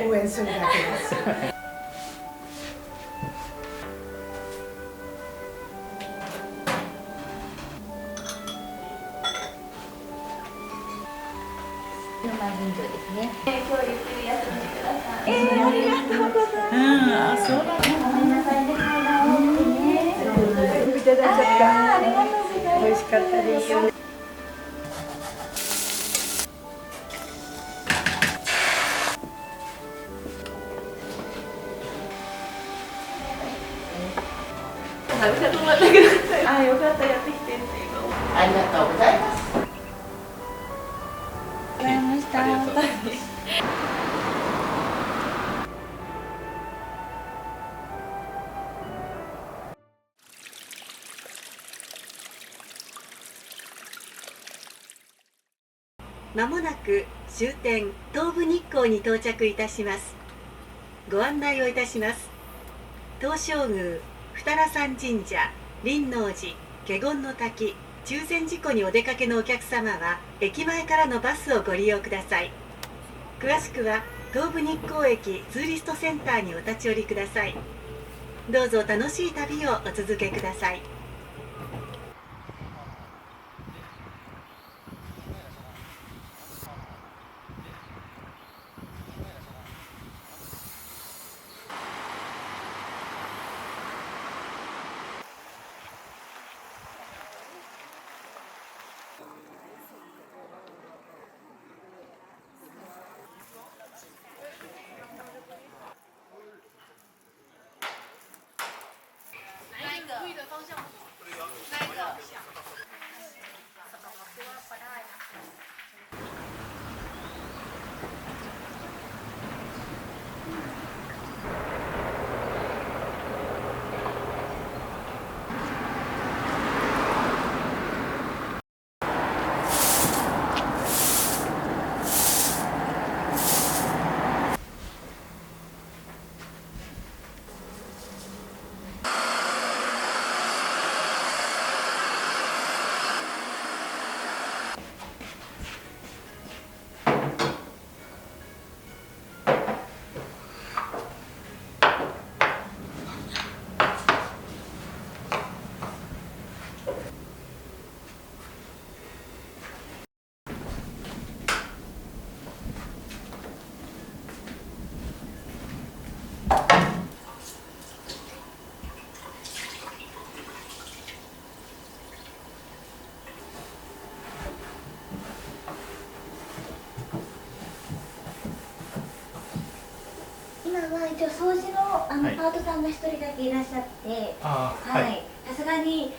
応援するだけです。今日ゆっくり休んでください。ありがとうございます。そうだね。ごめんなさいね、階段多くてね。いただいちゃった。ありがとうございます。美味しかったです。よかった、やってきてっていうの。ありがとうございます。ございました。まもなく終点東武日光に到着いたします。ご案内をいたします。東照宮、二良山神社、輪王寺、華厳の滝、中禅寺湖にお出かけのお客様は駅前からのバスをご利用ください。詳しくは東武日光駅ツーリストセンターにお立ち寄りください。どうぞ楽しい旅をお続けください。今は一応掃除のパートさんが一人だけいらっしゃって、はい、さすがに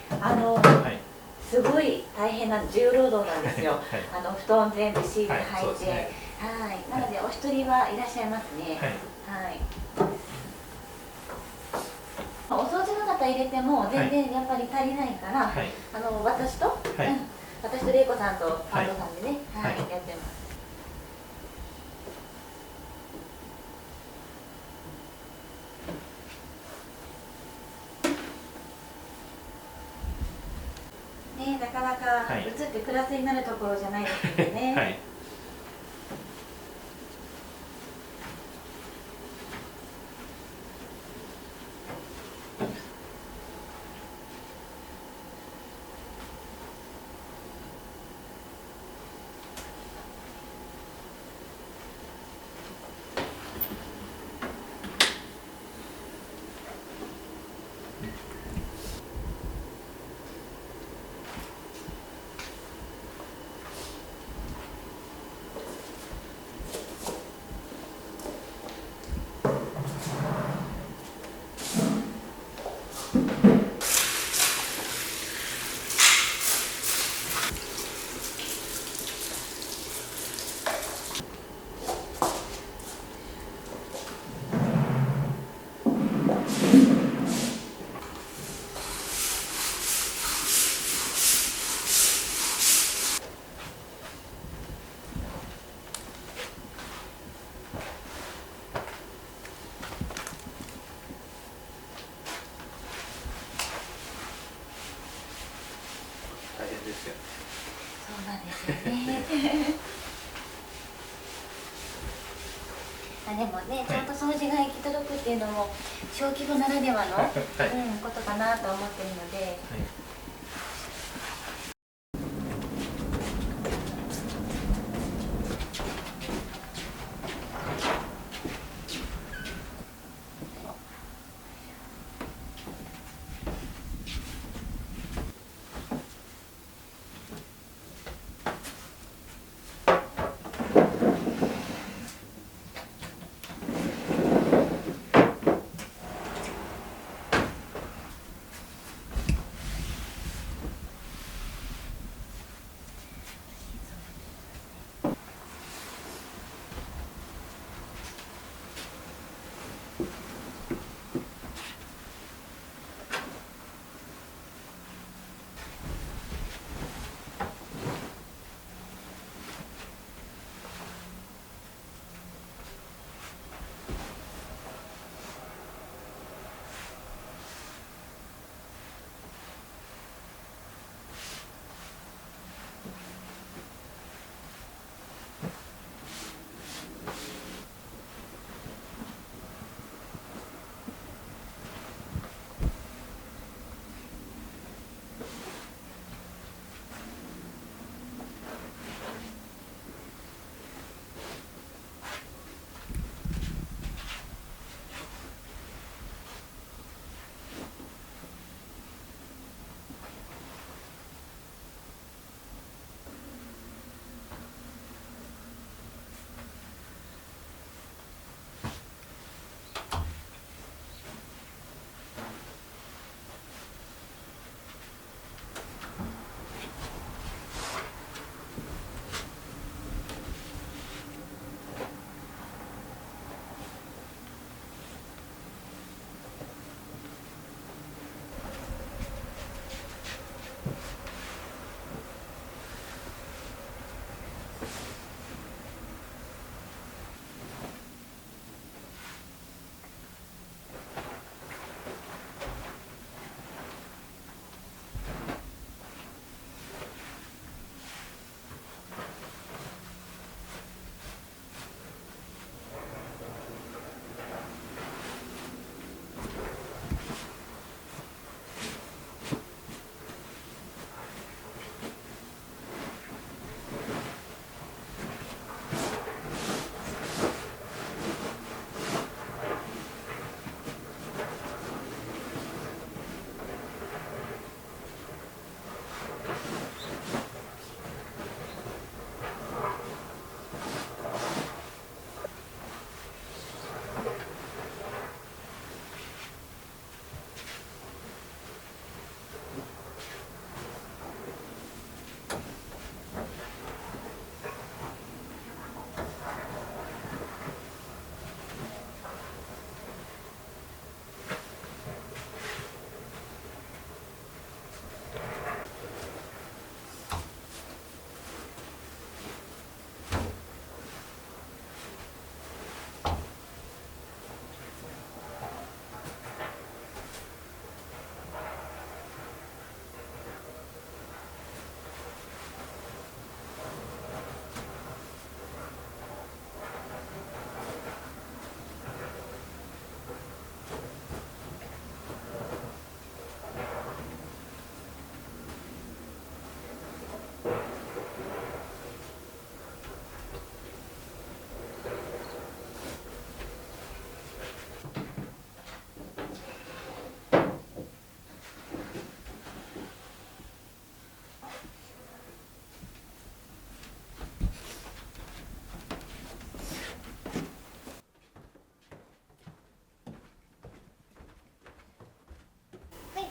すごい大変な重労働なんですよ。布団全部敷いて履いて、はい、なのでお一人はいらっしゃいますね。はい。お掃除の方入れても全然やっぱり足りないから、私と玲子さんとパートさんでね、やってます。ね、なかなか移ってプラスになるところじゃないですよね。そうなんですよね。でもね、ちゃんと掃除が行き届くっていうのも小規模ならではの、ことかなと思ってるので。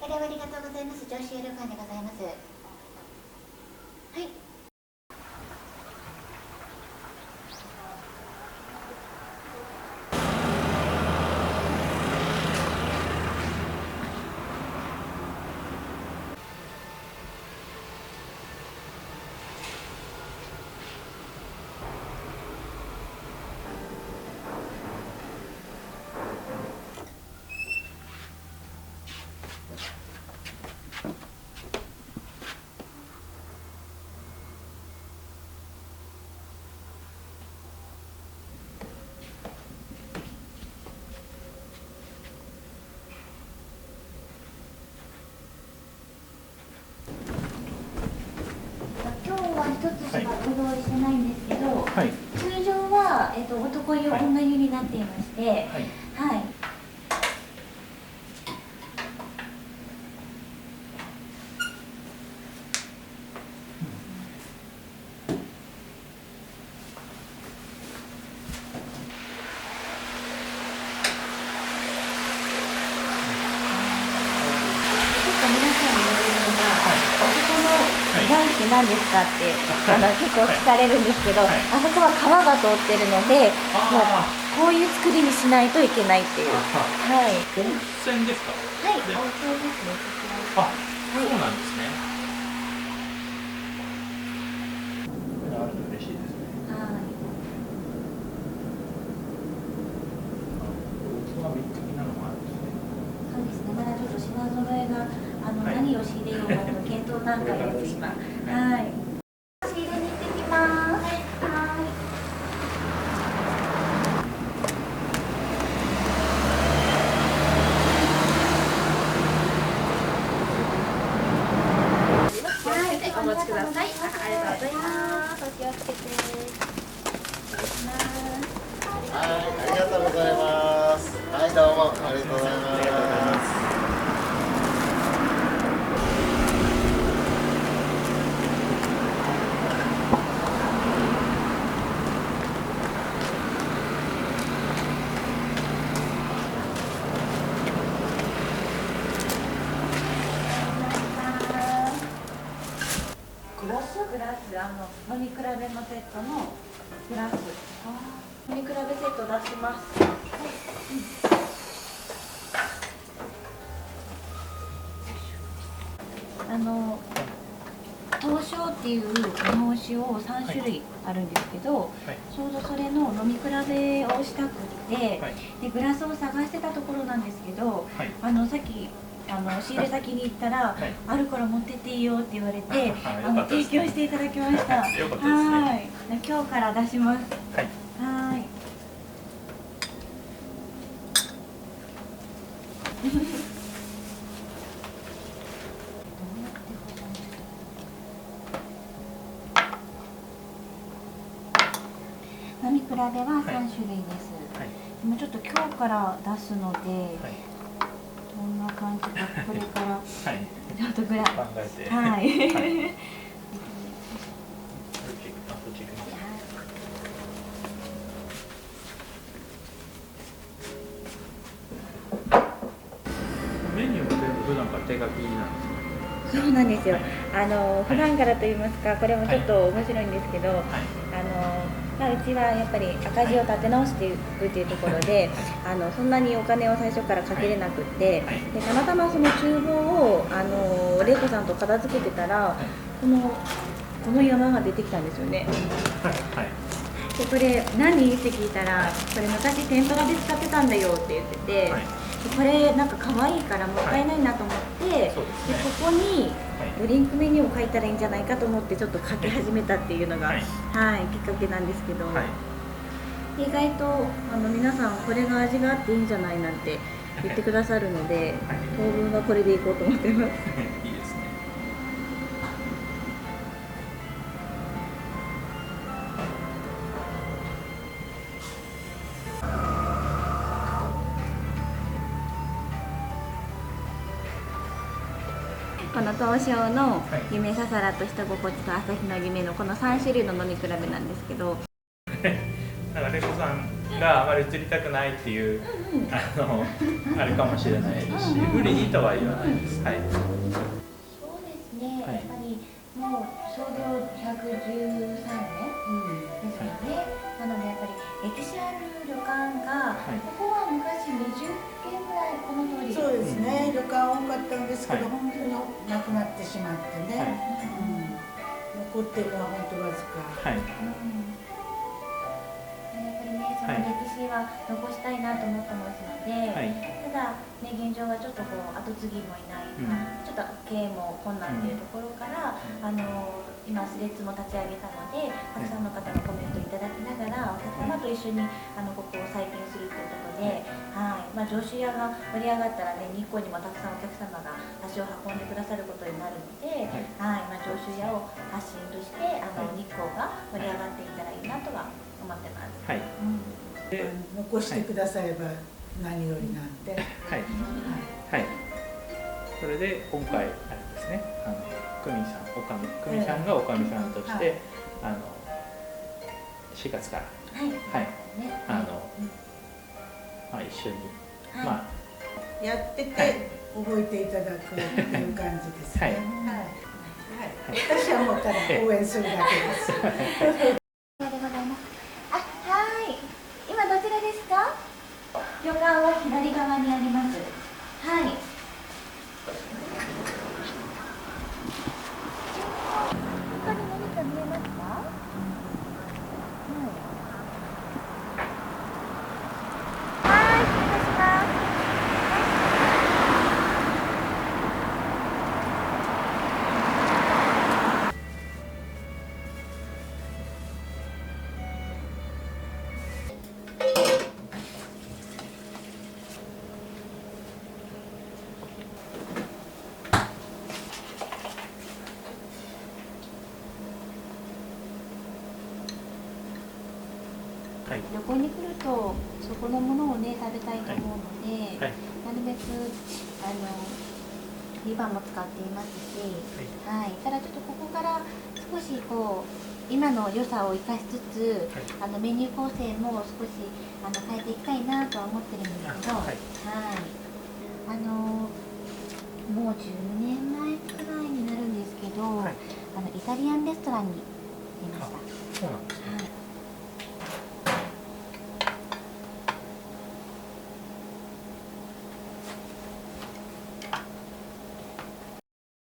ご利用ありがとうございます。上州旅館でございます。はい。私はご用意してないんですけど、はい。通常は、男湯、女湯になっていまして、はい。はい。男子何ですかって結構聞かれるんですけど、あそこは川が通ってるので、こういう作りにしないといけないっていう。はい。温泉ですか？はい、温泉ですね。あ、そうなんですね。あると嬉しいですね。はい。器は密的なのもあるんですね。そうですね。まだちょっと品揃えが何を仕入れようかの検討段階です今。はい。仕入れに行ってきます。はい。お待ちください。ありがとうございます。お気をつけて。失礼します。はい、ありがとうございます。はい、どうもありがとうございます。グラス、飲み比べのセットのグラス。飲み比べセット出します。東証っていう日本酒を3種類あるんですけど、ちょうどそれの飲み比べをしたくって、でグラスを探してたところなんですけど、さっき仕入れ先に行ったら、あるから持ってっていいよって言われて、提供していただきました。よかったですね。はい。今日から出します。はい。はい。飲み比べは3種類です。今ちょっと今日から出すので、どんな感じかこれからちょっとぐらい考えて。はい。メニューは全部普段から手書きなんですか？そうなんですよ。普段からと言いますか、これもちょっと面白いんですけど、うちはやっぱり赤字を立て直していくっていうところで、そんなにお金を最初からかけれなくって、でたまたまその厨房を玲子さんと片付けてたら、この山が出てきたんですよね。でこれ何って聞いたら、これ昔天ぷらで使ってたんだよって言ってて、これなんか可愛いからもったいないなと思って、でここにドリンクメニューを書いたらいいんじゃないかと思ってちょっと書き始めたっていうのが、きっかけなんですけど、意外と皆さんこれが味があっていいんじゃないなんて言ってくださるので、当分はこれでいこうと思ってます。いいですね。この東証の夢ささらと人心地と朝日の夢のこの3種類の飲み比べなんですけど、なんか玲子さんがあまり映りたくないっていう、あれかもしれないですし、無理にとは言わないです。はい。そうですね。やっぱりもう創業113年ですので、なのでやっぱり歴史ある旅館が、ここは昔20軒ぐらいこの通り。そうですね。旅館多かったんですけど、本当になくなってしまってね。残ってるのは本当わずか。やっぱりね、その歴史は残したいなと思ってますので、ただね、現状はちょっとこう後継ぎもいない、ちょっと経営も困難っていうところから、今スレッズも立ち上げたので、たくさんの方のコメントいただきながら、お客様と一緒にここを再建するということで、上州屋が盛り上がったらね、日光にもたくさんお客様が足を運んでくださることになるので、上州州屋を発信として日光が盛り上がっていったらいいなとは思ってます。はい。で、残してくだされば何よりなんで。はい。はい。それで今回あれですね、久美さんがおかみさんとして、4月からはい、一緒にやってて覚えていただくという感じですね。私はもうただ応援するだけです。今どちらですか？旅館は左側にあります。はい。他に何か見えますか？はい、失礼します。旅行に来るとそこのものをね食べたいと思うので、なるべく湯葉も使っていますし、ただちょっとここから少し今の良さを生かしつつ、メニュー構成も少し変えていきたいなとは思ってるんですけど、もう10年前くらいになるんですけど、イタリアンレストランに出ました。そうなんですね。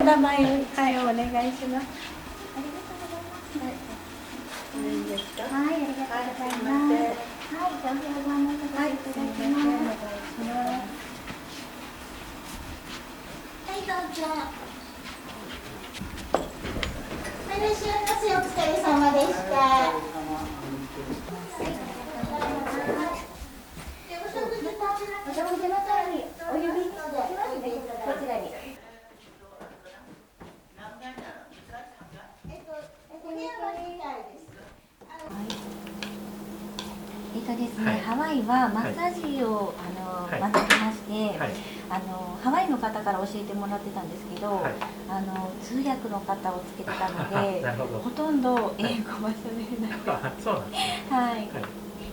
お名前をお願いします。ありがとうございます。いいですか？はい、ありがとうございます。はい、どうぞご案内させていただきます。はい、どうぞ。いらっしゃいませ。お疲れ様でした。お食事の際にお呼びしますね。こちらに。ですね、ハワイはマッサージを学びまして、ハワイの方から教えてもらってたんですけど、通訳の方をつけてたのでほとんど英語は喋れなくてそうなんですね。はい、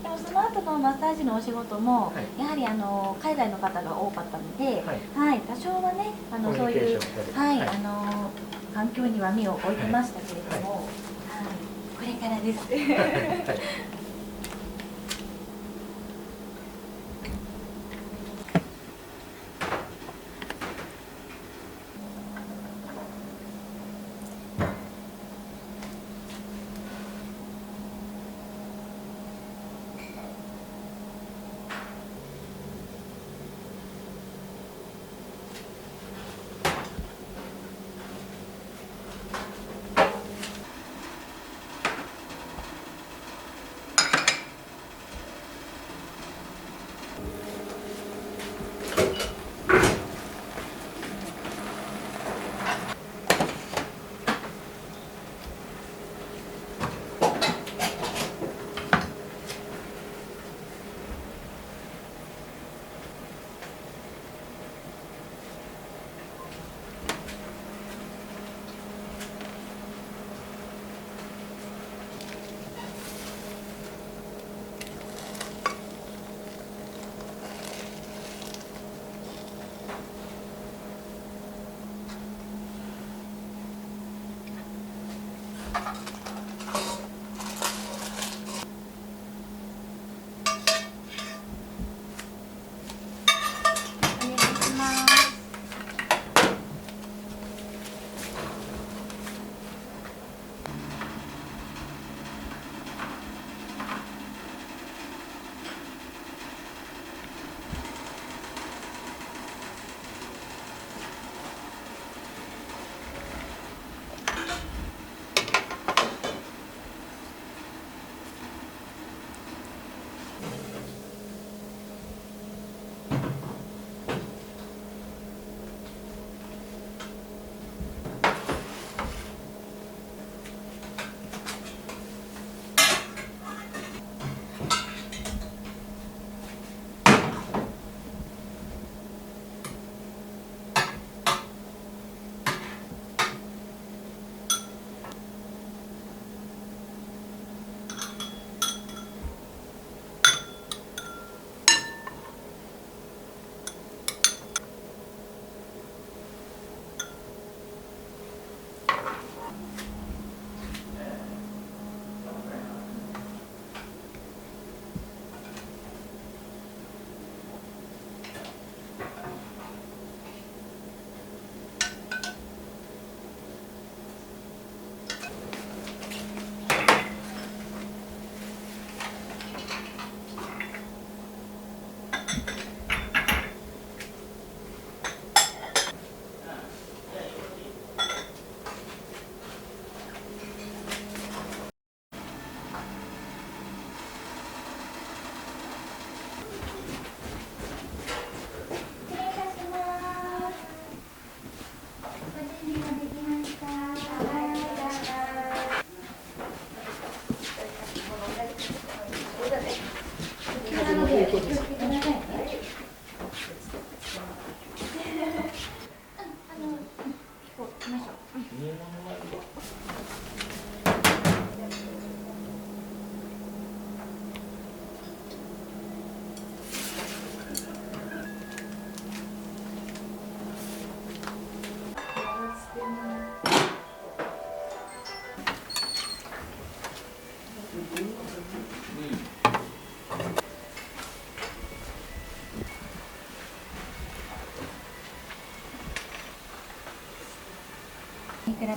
でもその後のマッサージのお仕事も、やはり海外の方が多かったので、多少はねそういう、環境には目を置いてましたけれども、これからです。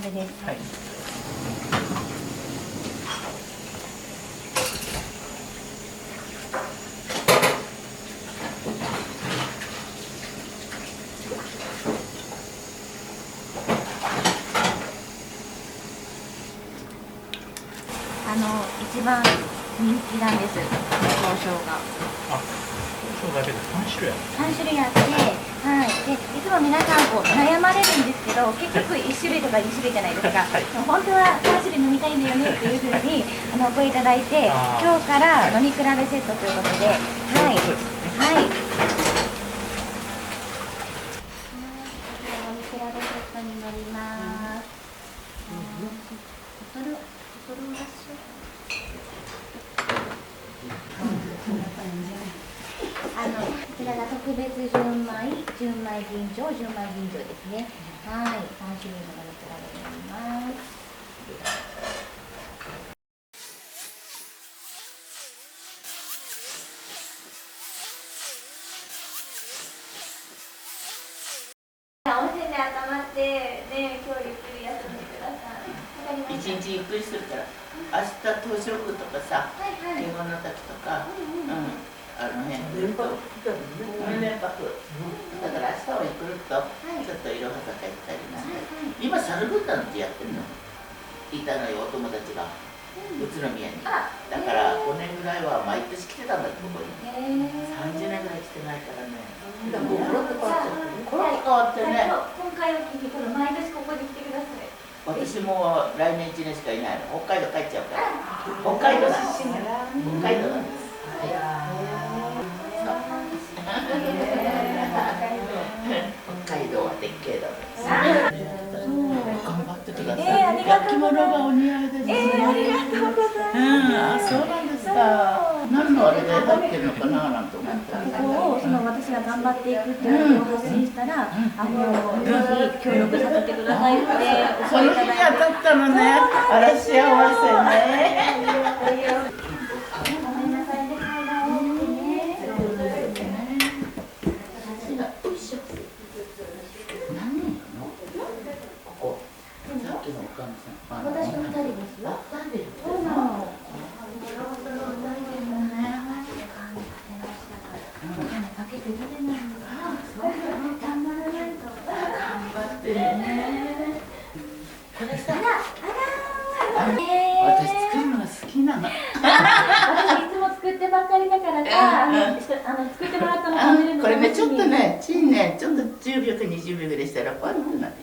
鍋です。はい。一番人気なんです。刀匠が。あ、そうだけど3種類ある。3種類あって、はい。で、いつも皆さんこう悩まれるんですけど、結局1種類とか2種類じゃないですか。本当は3種類飲みたいんだよねっていうふうにお声いただいて、今日から飲み比べセットということで、はい。はい。飲み比べセットになります。ボトルを出しよう。こちらが特別純米、純米吟醸、純米吟醸ですね。はい、3種類の飲み比べになります。温泉で温まってね、今日ゆっくり休んでください。一日ゆっくりするから、明日東照宮とかさ、華厳の滝とか、あの辺連泊連泊だから明日はゆっくりとちょっといろは坂行ったりなんか、今サルブッダのってやってるのいたのよ、お友達が宇都宮に。だから5年ぐらいは毎年来てたんだって、ここに。30年ぐらい来てないからね。もうコロッと変わっちゃって、コロッと変わってね。今回を聞いて毎年ここに来てください。私も来年1年しかいないの。北海道帰っちゃうから。北海道なんです。北海道なんです。北海道はでっけえだろ。頑張ってください。ありがとうございます。着物がお似合いですね。ありがとうございます。そうなんですか。何のあれで入ってるのかななんて思って。ここを私が頑張っていくっていうことを発信したら、ぜひ協力させてくださいっておその日に当たったのね。あら幸せね。ごめんなさいね、階段を見てね。私の2人ですよ。そうなの。かけて食べないのかな。頑張らないと。頑張ってね。これさ、私作るのが好きなの。私いつも作ってばっかりだからさ、作ってもらったの食べるのこれね、ちょっとね、チンね、ちょっと10秒か20秒ぐらいしたらパッとなって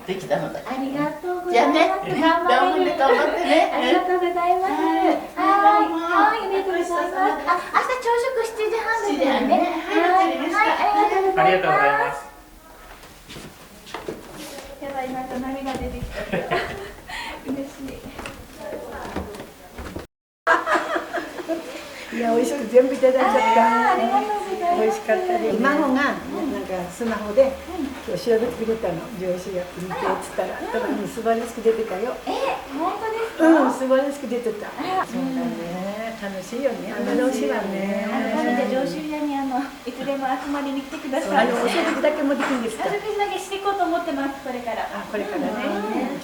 できたのだ。ありがとうごじゃあね、ざいます。頑張って頑張ってね。ありがとうございます。はい、ありがとうございます。明日朝食7時半ですよね。はい、ありがとうございます。やばい、なんか涙出てきた。嬉しい。いや、美味しく全部いただいちゃった。ありがとうございます。美味しかったです。孫がなんかスマホで今日調べてくれたの。上司が見てっつったら、ただに素晴らしく出てたよ。本当ですか？素晴らしく出てた。そうだね。楽しいよね。楽しいわね。上州屋にいつでも集まりに来てください。お食事だけもできるんですか？お食事だけしていこうと思ってます。これから。これからね。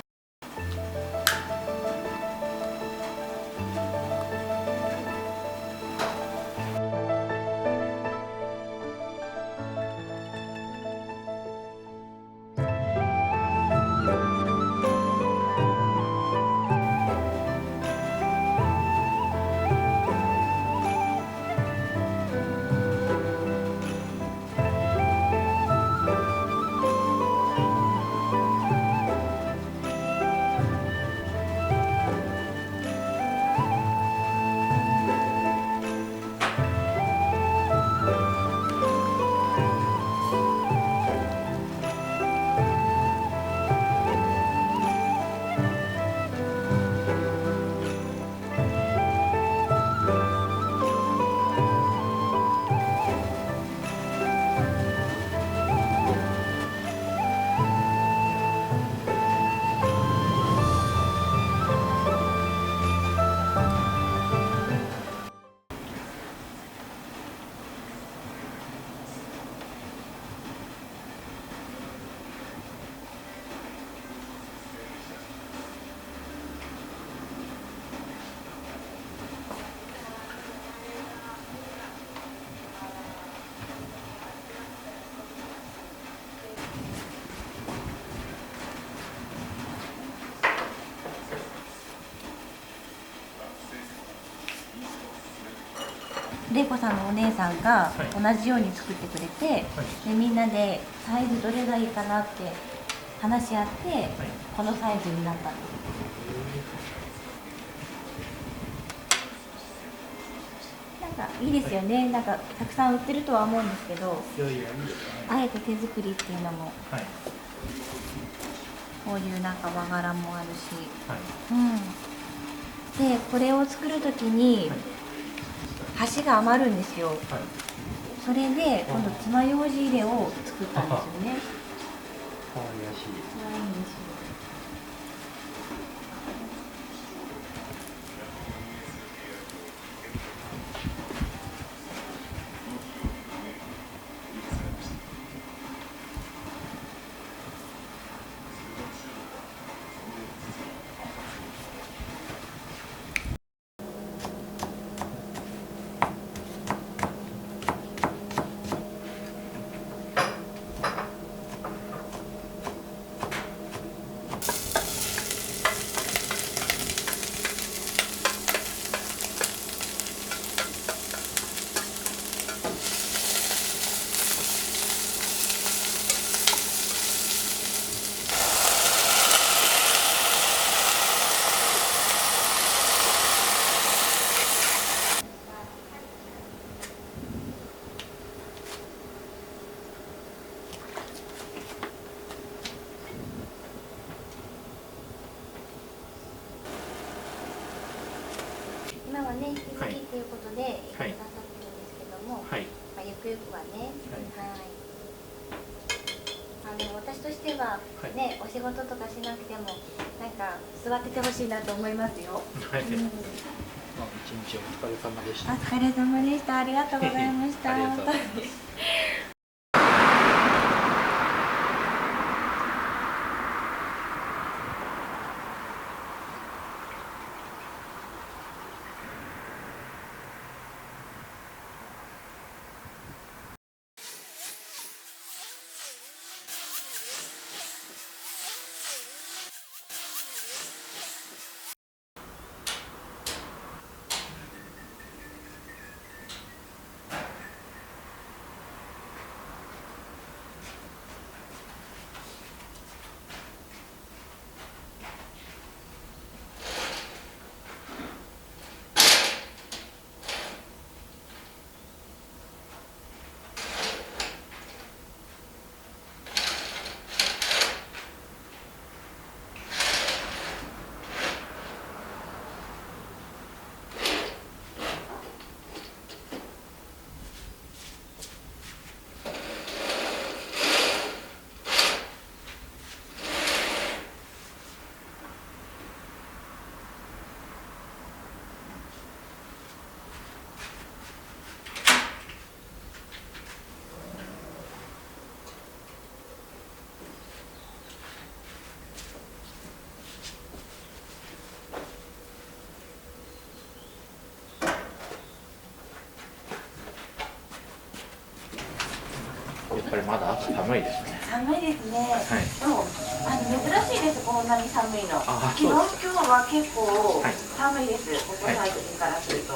玲子さんのお姉さんが同じように作ってくれて、でみんなでサイズどれがいいかなって話し合って、このサイズになったんです。なんかいいですよね。なんかたくさん売ってるとは思うんですけど、あえて手作りっていうのも、こういうなんか和柄もあるし、でこれを作る時に端が余るんですよ。それで今度爪楊枝入れを作ったんですよね。可愛らしい。可愛いんですよ。今はね、引き継ぎっていうことで、なさってるんですけども、まあ、ゆくゆくはね、私としては、ね、お仕事とかしなくても、なんか座っててほしいなと思いますよ。一日お疲れ様でした。お疲れ様でした。ありがとうございました。やっぱりまだ朝寒いですね。寒いですね。でも珍しいです。こんなに寒いの。昨日今日は結構寒いです。ここ最近からすると。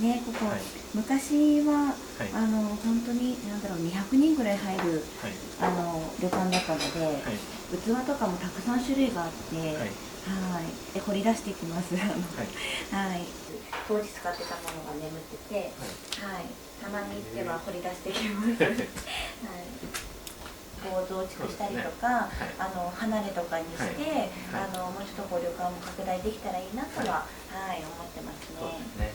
ね、ここ、昔は、本当になんだろう、200人ぐらい入る、旅館だったので、器とかもたくさん種類があって、で掘り出していきます。当時使ってたものが眠ってて、たまに行っては掘り出してきます。こう増築したりとか、離れとかにして、もうちょっとこう旅館も拡大できたらいいなとは、思ってますね。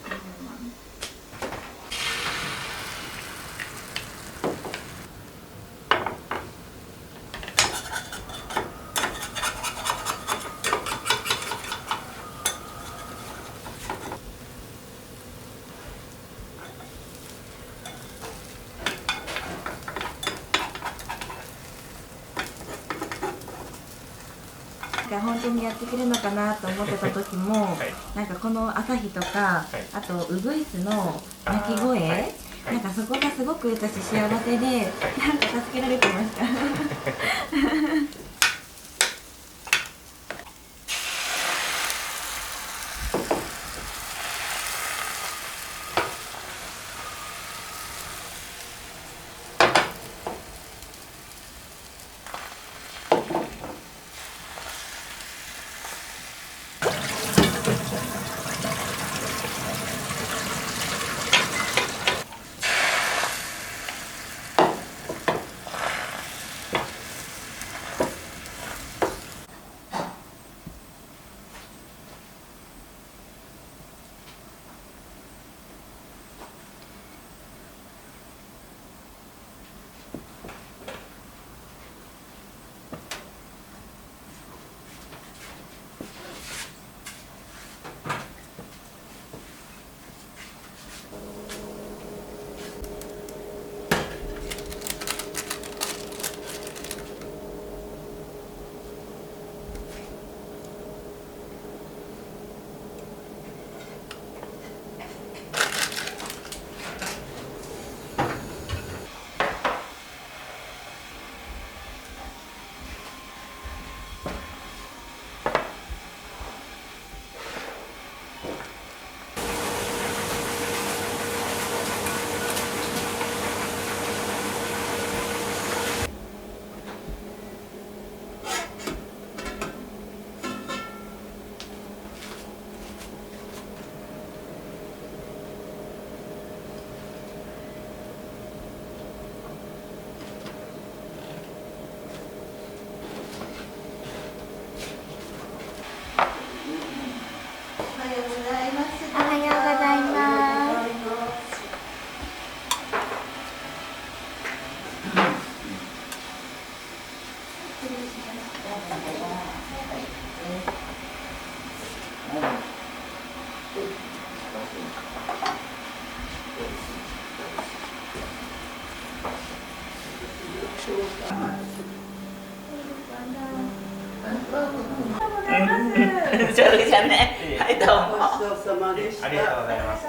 本当にやってくれるのかなと思ってた時も、なんかこの朝日とか、あとウグイスの鳴き声、なんかそこがすごく私幸せで、なんか助けられてました。じゃね。はい、どうも。ごちそうさまでした。ありがとうございます。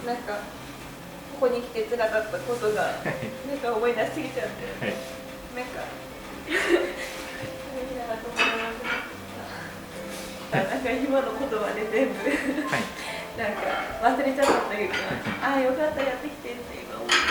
なんかここに来て辛かったことがなんか思い出しすぎちゃって、なんかなんか今の言葉で全部なんか忘れちゃったというか、ああよかったやってきてって今思ってた。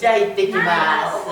じゃあ行ってきます。